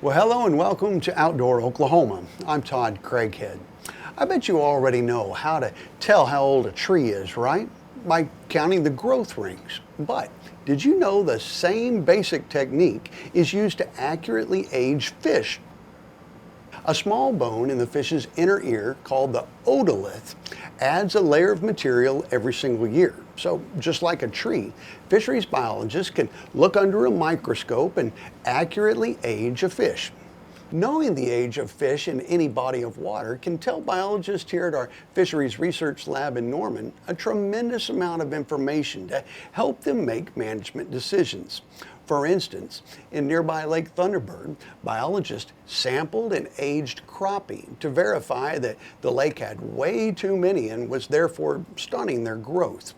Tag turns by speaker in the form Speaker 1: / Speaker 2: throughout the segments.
Speaker 1: Well, hello and welcome to Outdoor Oklahoma. I'm Todd Craighead. I bet you already know how to tell how old a tree is, right? By counting the growth rings. But did you know the same basic technique is used to accurately age fish? A small bone in the fish's inner ear, called the otolith, adds a layer of material every single year. So just like a tree, fisheries biologists can look under a microscope and accurately age a fish. Knowing the age of fish in any body of water can tell biologists here at our Fisheries Research Lab in Norman a tremendous amount of information to help them make management decisions. For instance, in nearby Lake Thunderbird, biologists sampled and aged crappie to verify that the lake had way too many and was therefore stunting their growth.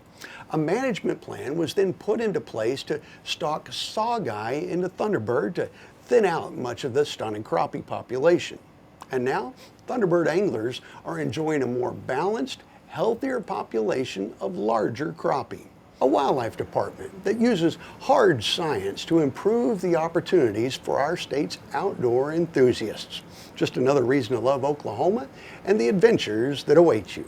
Speaker 1: A management plan was then put into place to stock saugeye into Thunderbird to thin out much of the stunning crappie population. And now, Thunderbird anglers are enjoying a more balanced, healthier population of larger crappie. A wildlife department that uses hard science to improve the opportunities for our state's outdoor enthusiasts. Just another reason to love Oklahoma and the adventures that await you.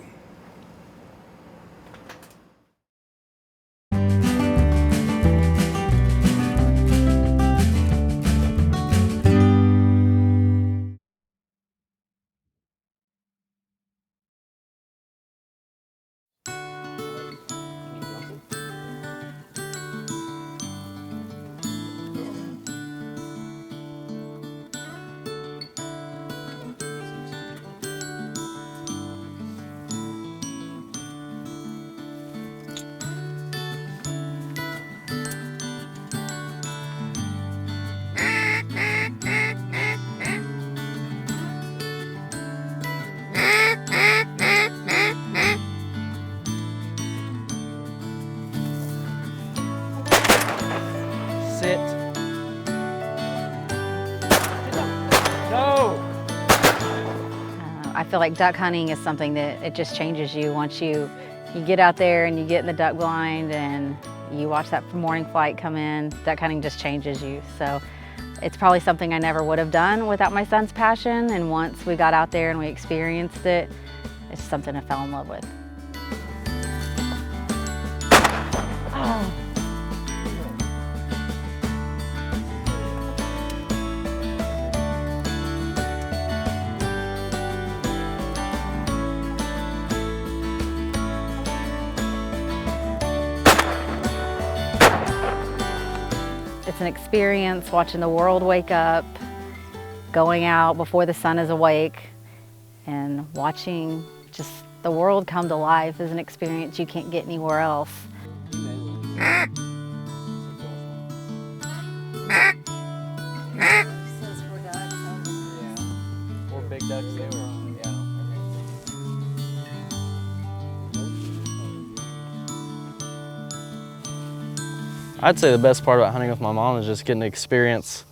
Speaker 2: Sit. No!
Speaker 3: I feel like duck hunting is something that it just changes you once you get out there and you get in the duck blind and you watch that morning flight come in. Duck hunting just changes you. So it's probably something I never would have done without my son's passion, and once we got out there and we experienced it, it's something I fell in love with. Oh. It's an experience watching the world wake up, going out before the sun is awake, and watching just the world come to life is an experience you can't get anywhere else.
Speaker 2: Or big ducks there. I'd say the best part about hunting with my mom is just getting to experience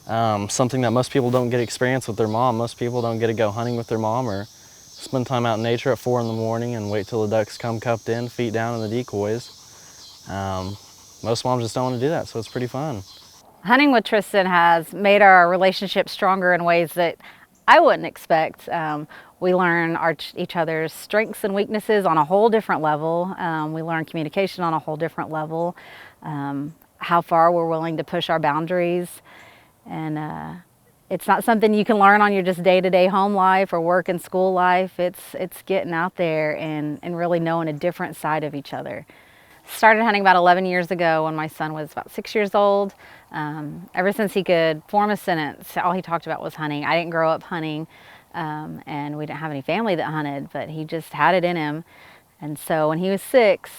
Speaker 2: something that most people don't get to experience with their mom. Most people don't get to go hunting with their mom or spend time out in nature at 4 in the morning and wait till the ducks come cupped in, feet down in the decoys. Most moms just don't want to do that, so it's pretty fun.
Speaker 3: Hunting with Tristan has made our relationship stronger in ways that I wouldn't expect. We learn each other's strengths and weaknesses on a whole different level. We learn communication on a whole different level. How far we're willing to push our boundaries. And it's not something you can learn on your just day-to-day home life or work and school life. It's getting out there and really knowing a different side of each other. Started hunting about 11 years ago when my son was about 6 years old. Ever since he could form a sentence, all he talked about was hunting. I didn't grow up hunting, and we didn't have any family that hunted, but he just had it in him. And so when he was 6,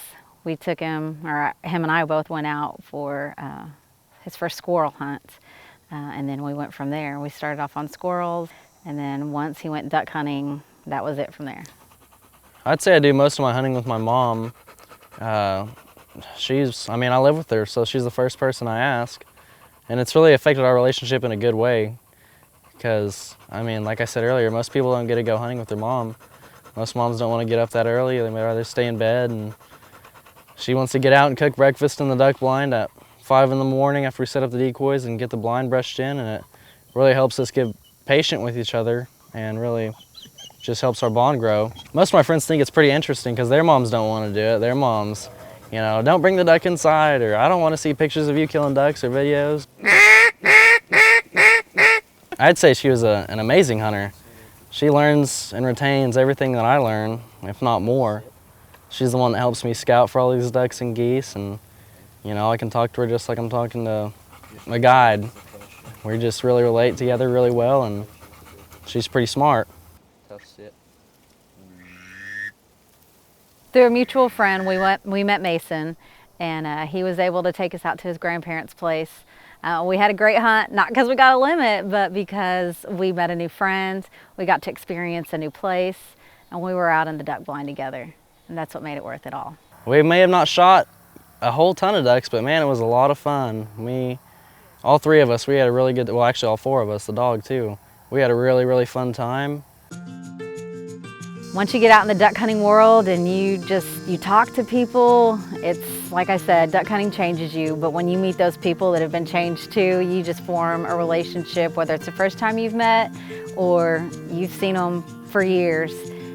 Speaker 3: we took him, or him and I both went out for his first squirrel hunt. And then we went from there. We started off on squirrels, and then once he went duck hunting, that was it from there.
Speaker 2: I'd say I do most of my hunting with my mom. I live with her, so she's the first person I ask. And it's really affected our relationship in a good way. Because, like I said earlier, most people don't get to go hunting with their mom. Most moms don't want to get up that early. They would rather stay in bed. And she wants to get out and cook breakfast in the duck blind at 5 in the morning after we set up the decoys and get the blind brushed in. And at really helps us get patient with each other and really just helps our bond grow. Most of my friends think it's pretty interesting because their moms don't want to do it. Their moms, you know, don't bring the duck inside, or I don't want to see pictures of you killing ducks or videos. I'd say she was an amazing hunter. She learns and retains everything that I learn, if not more. She's the one that helps me scout for all these ducks and geese, and you know, I can talk to her just like I'm talking to a guide. We just really relate together really well, and she's pretty smart. Tough sit.
Speaker 3: Through a mutual friend, we met Mason, and he was able to take us out to his grandparents' place. We had a great hunt, not because we got a limit, but because we met a new friend, we got to experience a new place, and we were out in the duck blind together, and that's what made it worth it all.
Speaker 2: We may have not shot a whole ton of ducks, but man, it was a lot of fun. All three of us, we had a really good, well actually all four of us, the dog too. We had a really, really fun time.
Speaker 3: Once you get out in the duck hunting world and you talk to people, it's like I said, duck hunting changes you, but when you meet those people that have been changed too, you just form a relationship, whether it's the first time you've met or you've seen them for years.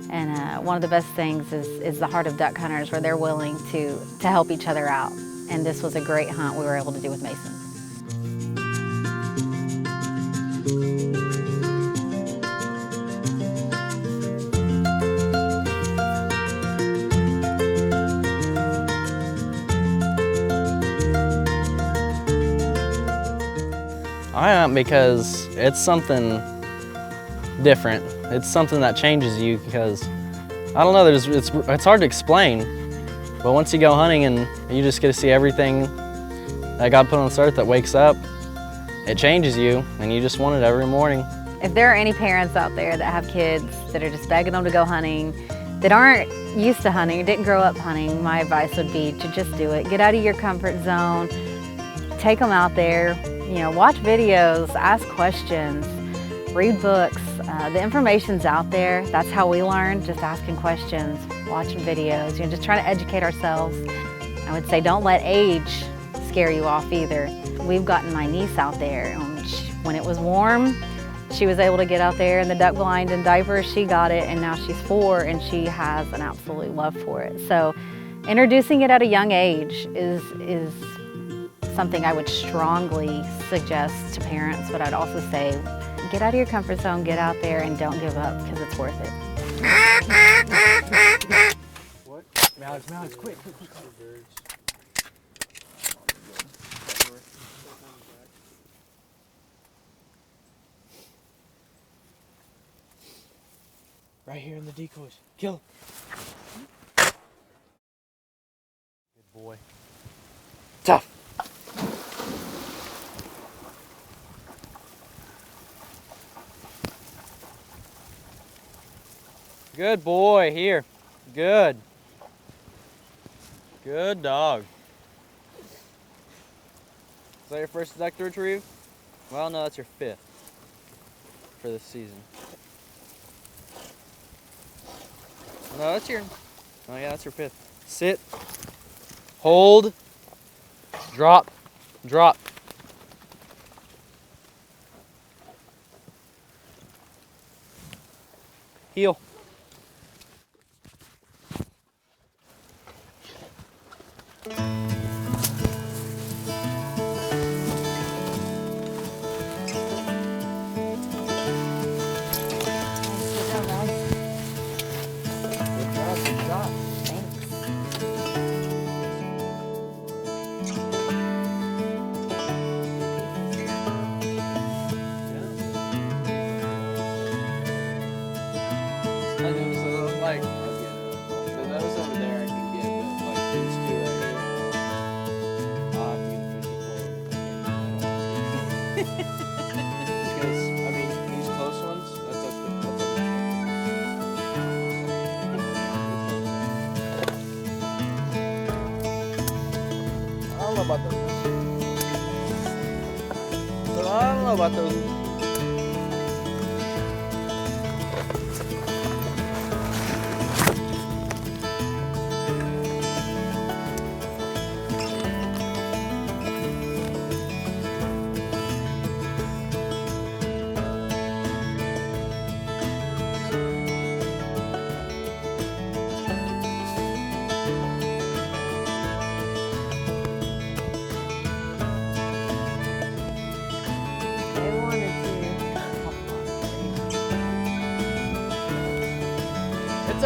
Speaker 3: And one of the best things is the heart of duck hunters, where they're willing to help each other out. And this was a great hunt we were able to do with Mason.
Speaker 2: I hunt because it's something different. It's something that changes you because, I don't know, it's hard to explain, but once you go hunting and you just get to see everything that God put on this earth that wakes up, it changes you and you just want it every morning.
Speaker 3: If there are any parents out there that have kids that are just begging them to go hunting, that aren't used to hunting, didn't grow up hunting, my advice would be to just do it. Get out of your comfort zone, take them out there, you know, watch videos, ask questions, read books. The information's out there. That's how we learn, just asking questions, watching videos, you know, just trying to educate ourselves. I would say don't let age scare you off either. We've gotten my niece out there. When it was warm, she was able to get out there in the duck blind and diapers. She got it, and now she's 4 and she has an absolute love for it. So introducing it at a young age is something I would strongly suggest to parents, but I'd also say get out of your comfort zone, get out there, and don't give up, because it's worth it.
Speaker 4: What? Alex, quick. Right here in the decoys. Kill him. Good boy. Tough.
Speaker 2: Good boy, here. Good. Good dog. Is that your first duck to retrieve? Well, no, that's your 5th for this season. No, that's your, oh yeah, that's your 5th. Sit, hold, drop, drop. Heel. About those. But I don't know about those.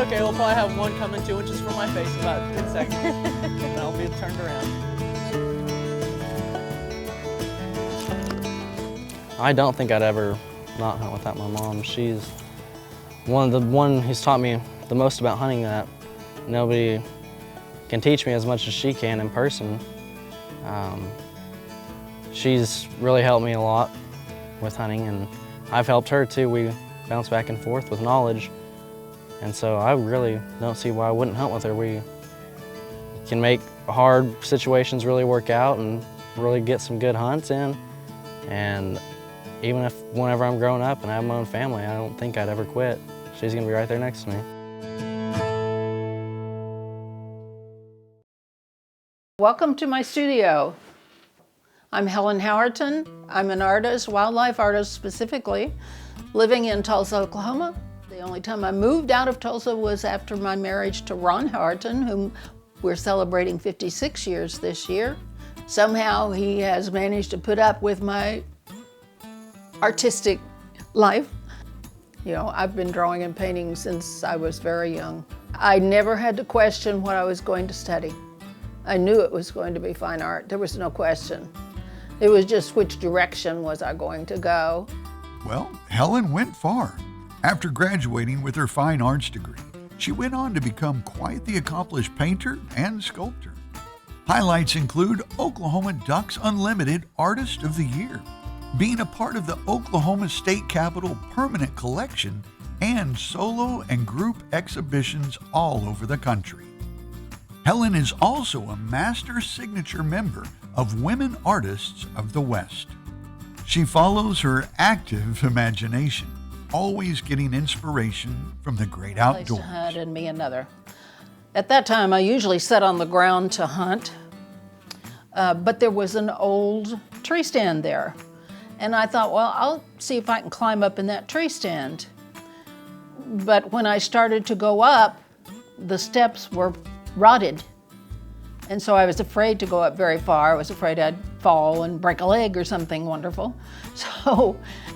Speaker 2: okay. We'll probably have one coming 2 inches from my face in about 10 seconds. And I'll be turned around. I don't think I'd ever not hunt without my mom. She's one who's taught me the most about hunting that nobody can teach me as much as she can in person. She's really helped me a lot with hunting, and I've helped her too. We bounce back and forth with knowledge, and so I really don't see why I wouldn't hunt with her. We can make hard situations really work out and really get some good hunts in, and even if whenever I'm growing up and I have my own family, I don't think I'd ever quit. She's gonna be right there next to me.
Speaker 5: Welcome to my studio. I'm Helen Howerton. I'm an artist, wildlife artist specifically, living in Tulsa, Oklahoma. The only time I moved out of Tulsa was after my marriage to Ron Howerton, whom we're celebrating 56 years this year. Somehow he has managed to put up with my artistic life. You know, I've been drawing and painting since I was very young. I never had to question what I was going to study. I knew it was going to be fine art. There was no question. It was just which direction was I going to go.
Speaker 6: Well, Helen went far. After graduating with her fine arts degree, she went on to become quite the accomplished painter and sculptor. Highlights include Oklahoma Ducks Unlimited Artist of the Year, being a part of the Oklahoma State Capitol Permanent Collection, and solo and group exhibitions all over the country. Helen is also a master signature member of Women Artists of the West. She follows her active imagination, always getting inspiration from the great outdoors.
Speaker 5: Place to hunt and me another. At that time, I usually sat on the ground to hunt, but there was an old tree stand there. And I thought, well, I'll see if I can climb up in that tree stand. But when I started to go up, the steps were rotted. And so I was afraid to go up very far. I was afraid I'd fall and break a leg or something wonderful.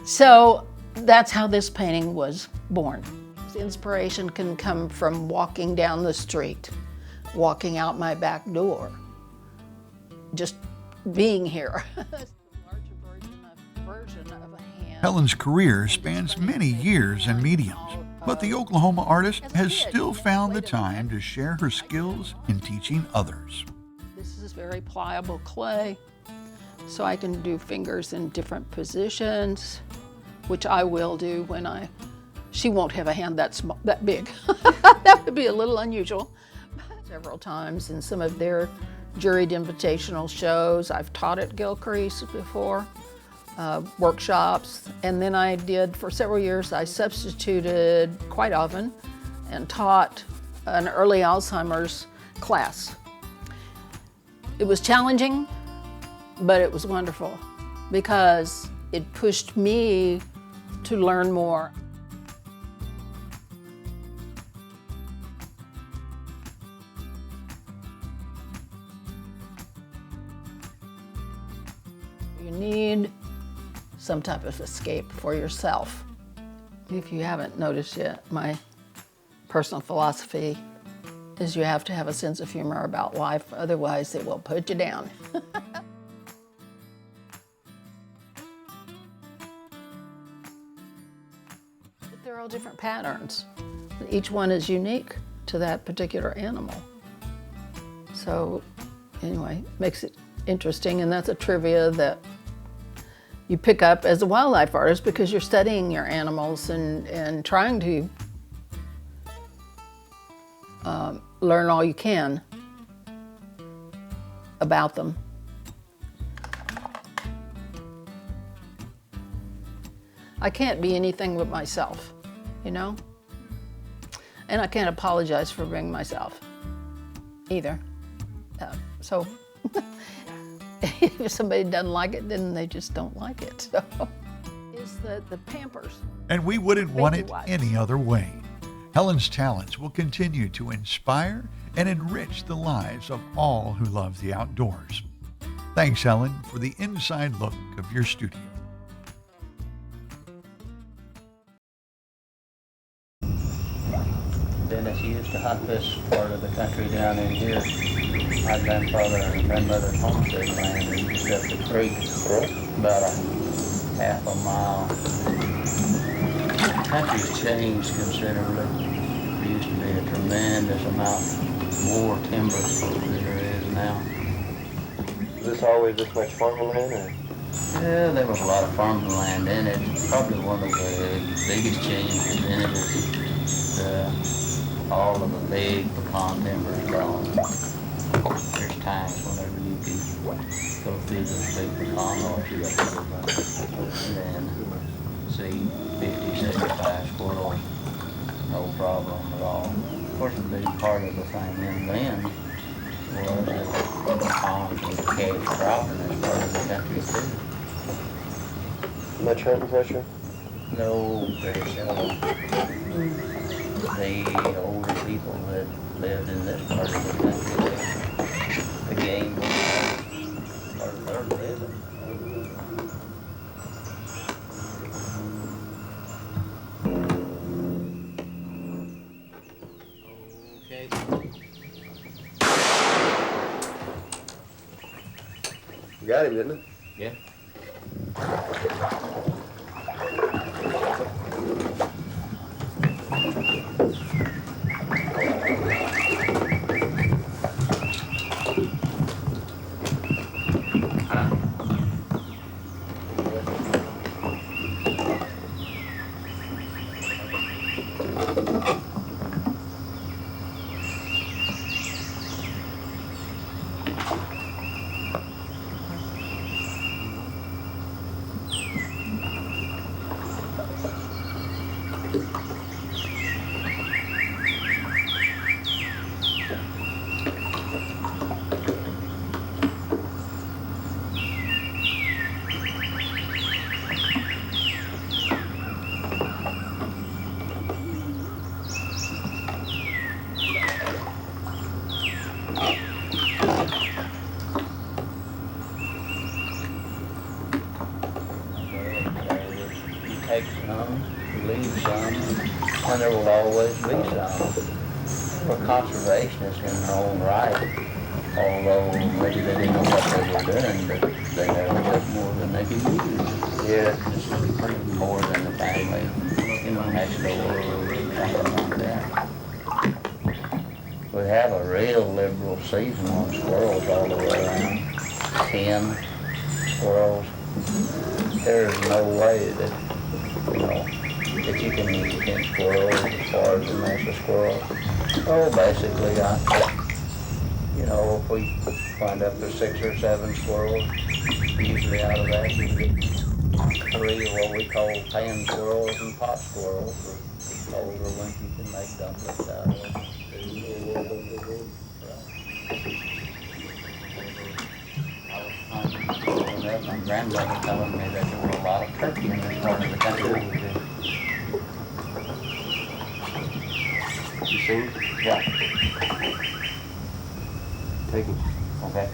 Speaker 5: So that's how this painting was born. Inspiration can come from walking down the street, walking out my back door, just being here.
Speaker 6: Helen's career spans many years and mediums, but the Oklahoma artist has still found the time to share her skills in teaching others.
Speaker 5: This is very pliable clay, so I can do fingers in different positions, which I will do when she won't have a hand that big. That would be a little unusual. Several times in some of their juried invitational shows. I've taught at Gilcrease before. Workshops, and then I did, for several years, I substituted quite often and taught an early Alzheimer's class. It was challenging, but it was wonderful because it pushed me to learn more. You need some type of escape for yourself. If you haven't noticed yet, my personal philosophy is you have to have a sense of humor about life, otherwise it will put you down. But they're all different patterns. Each one is unique to that particular animal. So anyway, makes it interesting, and that's a trivia that you pick up as a wildlife artist because you're studying your animals and trying to learn all you can about them. I can't be anything but myself, you know? And I can't apologize for being myself either. So if somebody doesn't like it, then they just don't like it. So it's the Pampers.
Speaker 6: And we wouldn't want it
Speaker 5: wipes.
Speaker 6: any other way. Helen's talents will continue to inspire and enrich the lives of all who love the outdoors. Thanks, Helen, for the inside look of your studio.
Speaker 2: Dennis,
Speaker 7: hunt this part of the country down in here. My grandfather and grandmother's homestead land is just up the creek, about a half a mile. The country's changed considerably. There used to be a tremendous amount more timber than there is now.
Speaker 8: Is this always this much farming land? Or?
Speaker 7: Yeah, there was a lot of farming land in it. Probably one of the biggest changes in it is all of the big pecan timber is gone. There's times whenever you can go through those big pecan orchards and then see 50, 75 squirrels, no problem at all. Of course, a big part of the thing then was that pecans were cash crop in this part of the country too.
Speaker 8: Much hunting pressure?
Speaker 7: No, very seldom. The older people that lived in this part of the country, the game was part of their living.
Speaker 8: Okay. You got him, didn't it?
Speaker 7: Yeah. Take some, leave some, and there will always be some. For conservationists in their own right, although maybe they didn't know what they were doing, but they never took more than they could use.
Speaker 8: Yeah.
Speaker 7: More than the family, next door or something like that. We have a real liberal season on squirrels all the way around. 10 squirrels. There's no way that that you can use 10 squirrels as far as the nest of squirrels. Oh, basically, if we find up to 6 or 7 squirrels, usually out of that you get 3 of what we call pan squirrels and pot squirrels. The older ones you can make dumplings out of. My grandmother telling me that there were a lot of turkey in this part of the country.
Speaker 8: You seen him?
Speaker 7: Yeah.
Speaker 8: Take him.
Speaker 7: Okay.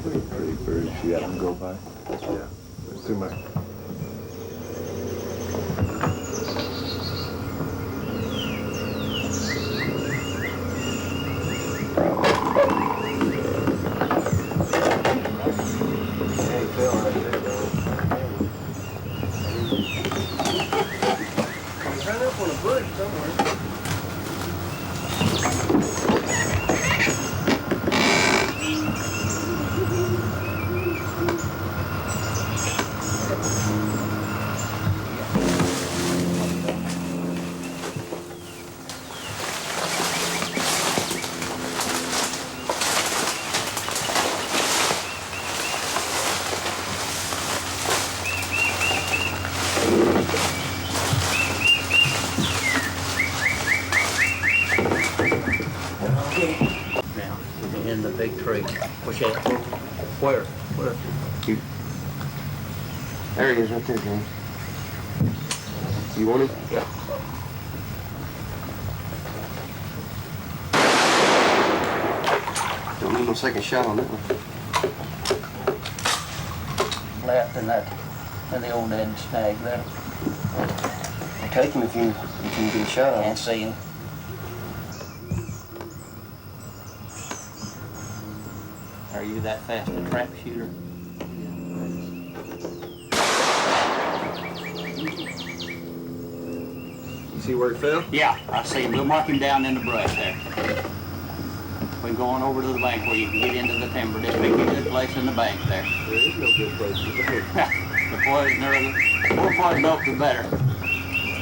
Speaker 8: Pretty birds you got him go by. Yeah. There's too much.
Speaker 7: In the big tree. Which at? Where?
Speaker 8: There he is right there, James. You want him?
Speaker 7: Yeah.
Speaker 8: Don't need no second shot on that one.
Speaker 7: Left in the old dead snag there.
Speaker 8: take him if you can get a shot on him.
Speaker 7: Can't see him. Are you that fast a trap shooter?
Speaker 8: You see where he fell?
Speaker 7: Yeah, I see him. We'll mark him down in the brush there. We're going over to the bank where you can get into the timber. Just pick a good place in the bank there.
Speaker 8: There is no good place to go.
Speaker 7: The poison or the more poison oak, the better.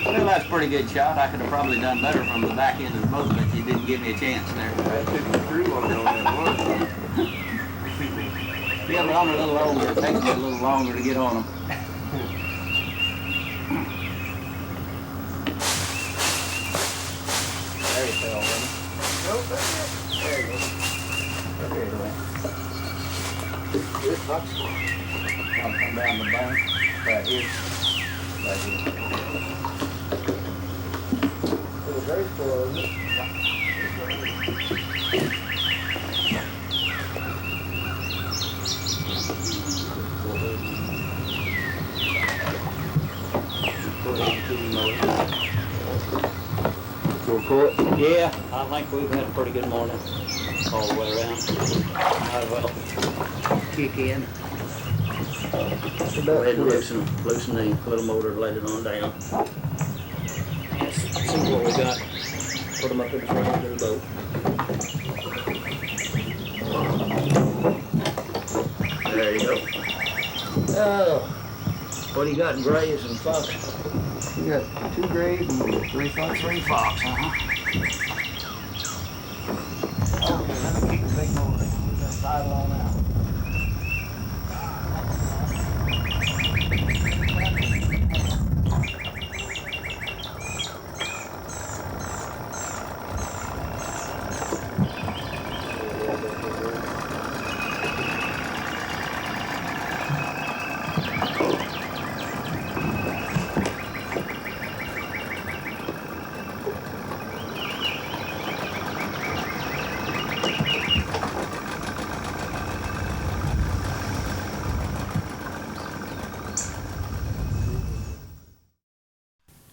Speaker 7: Well, that's a pretty good shot. I could have probably done better from the back end of the boat, but you didn't give me a chance there.
Speaker 8: I took you through on that one.
Speaker 7: Get on a little longer. It takes me a little longer to get on them. There you fell, buddy.
Speaker 8: Nope, that's it. There you go.
Speaker 7: There you went.
Speaker 8: Good fox.
Speaker 7: Come down the bank. Right here. Right here.
Speaker 8: It was very full, isn't it? Gonna pull it?
Speaker 7: Yeah, I think we've had a pretty good morning all the way around. Might as well kick in. Go ahead and loosen the little motor, let it on down. Let's see what we got. Put them up in the front of the boat. There you go. Oh, what do you got in grays and fox?
Speaker 8: You got 2 grays and 3 fox.
Speaker 7: 3 fox, Okay, let me kick the big motor. Just sidle on out.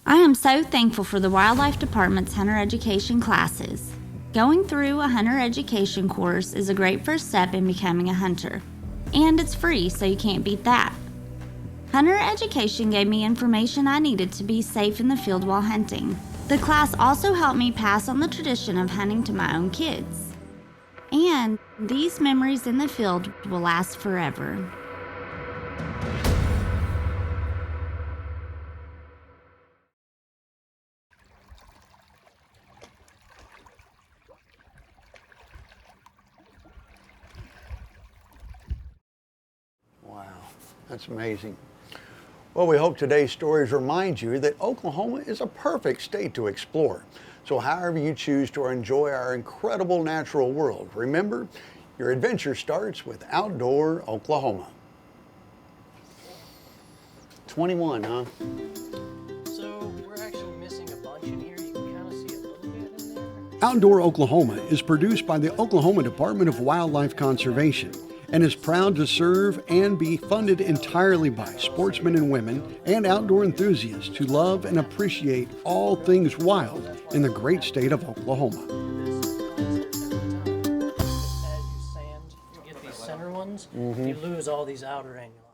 Speaker 9: I am so thankful for the Wildlife Department's hunter education classes. Going through a hunter education course is a great first step in becoming a hunter. And it's free, so you can't beat that. Hunter education gave me information I needed to be safe in the field while hunting. The class also helped me pass on the tradition of hunting to my own kids. And these memories in the field will last forever.
Speaker 1: Wow, that's amazing. Well, we hope today's stories remind you that Oklahoma is a perfect state to explore. So however you choose to enjoy our incredible natural world, remember, your adventure starts with Outdoor Oklahoma. 21, huh?
Speaker 4: So we're actually missing a bunch in here. You can kind of see a little bit in there.
Speaker 1: Outdoor Oklahoma is produced by the Oklahoma Department of Wildlife Conservation and is proud to serve and be funded entirely by sportsmen and women and outdoor enthusiasts who love and appreciate all things wild in the great state of Oklahoma.
Speaker 4: As you sand, you get these center ones, you lose all these outer annuals.